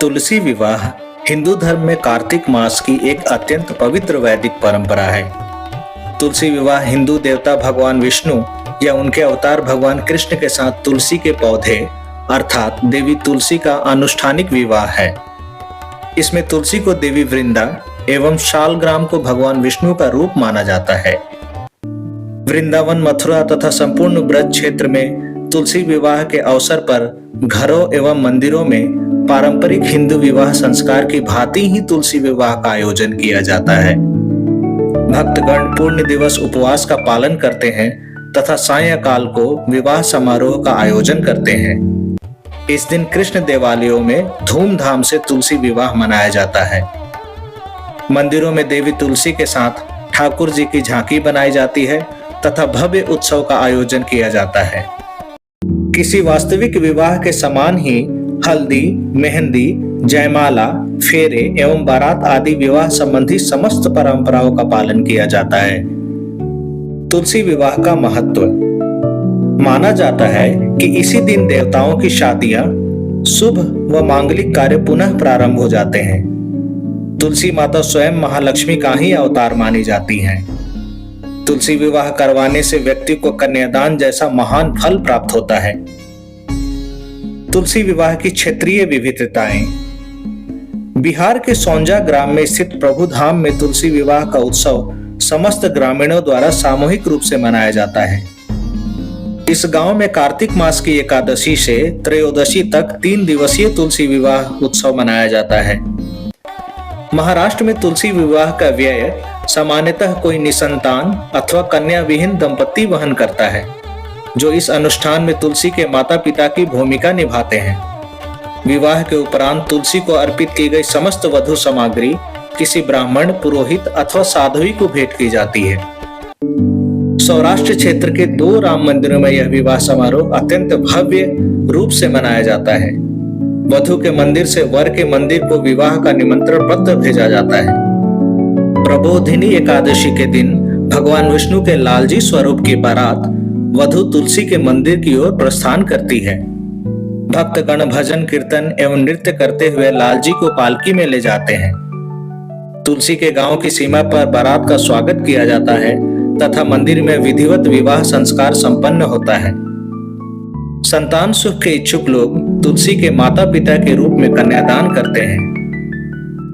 तुलसी विवाह हिंदू धर्म में कार्तिक मास की एक अत्यंत पवित्र वैदिक परंपरा है। तुलसी विवाह हिंदू देवता भगवान विष्णु या उनके अवतार भगवान कृष्ण के साथ तुलसी के पौधे अर्थात देवी तुलसी का अनुष्ठानिक विवाह है। इसमें तुलसी को देवी वृंदा एवं शालग्राम को भगवान विष्णु का रूप माना जाता है। वृंदावन, मथुरा तथा संपूर्ण ब्रज क्षेत्र में तुलसी विवाह के अवसर पर घरों एवं मंदिरों में पारंपरिक हिंदू विवाह संस्कार की भांति ही तुलसी विवाह का आयोजन किया जाता है। भक्तगण पूर्ण दिवस उपवास का पालन करते हैं तथा सायंकाल को विवाह समारोह का आयोजन करते हैं। इस दिन कृष्ण देवालयों में धूमधाम से तुलसी विवाह मनाया जाता है। मंदिरों में देवी तुलसी के साथ ठाकुर जी की झांकी बनाई जाती है तथा भव्य उत्सव का आयोजन किया जाता है। किसी वास्तविक विवाह के समान ही हल्दी, मेहंदी, जयमाला, फेरे एवं बारात आदि विवाह संबंधी समस्त परंपराओं का पालन किया जाता है। तुलसी विवाह का महत्व माना जाता है कि इसी दिन देवताओं की शादियां, शुभ व मांगलिक कार्य पुनः प्रारंभ हो जाते हैं। तुलसी माता स्वयं महालक्ष्मी का ही अवतार मानी जाती हैं। तुलसी विवाह करवाने से व्यक्ति को कन्यादान जैसा महान फल प्राप्त होता है। तुलसी विवाह की क्षेत्रीय विविधताएं। बिहार के सोंजा ग्राम में स्थित प्रभु धाम में तुलसी विवाह का उत्सव समस्त ग्रामीणों द्वारा सामूहिक रूप से मनाया जाता है। इस गांव में कार्तिक मास की एकादशी से त्रयोदशी तक 3 दिवसीय तुलसी विवाह उत्सव मनाया जाता है। महाराष्ट्र में तुलसी विवाह का व्यय सामान्यतः कोई निसंतान अथवा कन्या विहीन दंपति वहन करता है, जो इस अनुष्ठान में तुलसी के माता पिता की भूमिका निभाते हैं। विवाह के उपरांत तुलसी को अर्पित की गई समस्त वधु सामग्री किसी ब्राह्मण, पुरोहित अथवा साध्वी को भेंट की जाती है। सौराष्ट्र क्षेत्र के 2 राम मंदिरों में यह विवाह समारोह अत्यंत भव्य रूप से मनाया जाता है। वधु के मंदिर से वर के मंदिर को विवाह का निमंत्रण पत्र भेजा जाता है। प्रबोधिनी एकादशी के दिन भगवान विष्णु के लालजी स्वरूप की बारात वधु तुलसी के मंदिर की ओर प्रस्थान करती है। भक्तगण भजन, कीर्तन एवं नृत्य करते हुए लालजी को पालकी में ले जाते हैं। तुलसी के गांव की सीमा पर बारात का स्वागत किया जाता है तथा मंदिर में विधिवत विवाह संस्कार संपन्न होता है। संतान सुख के इच्छुक लोग तुलसी के माता पिता के रूप में कन्यादान करते हैं।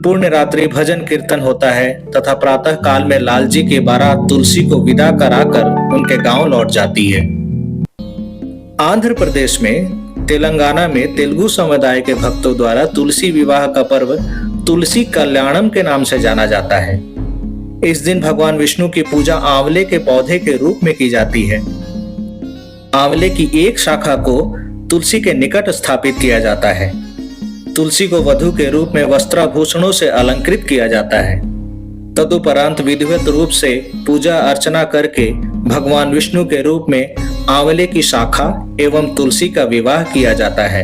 पूर्ण रात्रि भजन कीर्तन होता है तथा प्रातः काल में लालजी की बारात तुलसी को विदा कराकर उनके गांव लौट जाती है। आंध्र प्रदेश में, तेलंगाना में तेलुगु समुदाय के भक्तों द्वारा तुलसी विवाह का पर्व तुलसी कल्याणम के नाम से जाना जाता है। इस दिन भगवान विष्णु की पूजा आंवले के पौधे के रूप में की जाती है। आंवले की एक शाखा को तुलसी के निकट स्थापित किया जाता है। तुलसी को वधु के रूप में वस्त्राभूषणों से अलंकृत किया जाता है। तदुपरांत विधिवत रूप से पूजा अर्चना करके भगवान विष्णु के रूप में आंवले की शाखा एवं तुलसी का विवाह किया जाता है।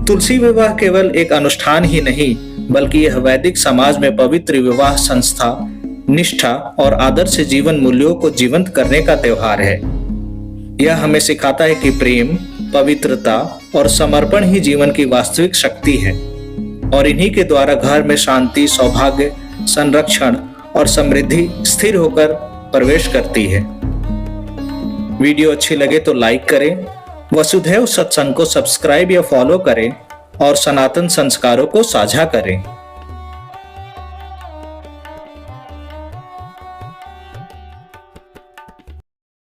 तुलसी विवाह केवल एक अनुष्ठान ही नहीं, बल्कि यह वैदिक समाज में पवित्र विवाह संस्था, निष्ठा और आदर से जीवन मूल्यों को जीवंत करने का त्योहार है। यह हमें सिखाता है कि प्रेम, पवित्रता और समर्पण ही जीवन की वास्तविक शक्ति है और इन्हीं के द्वारा घर में शांति, सौभाग्य, संरक्षण और समृद्धि स्थिर होकर प्रवेश करती है। वीडियो अच्छी लगे तो लाइक करें, वसुधैव सत्संग को सब्सक्राइब या फॉलो करें और सनातन संस्कारों को साझा करें।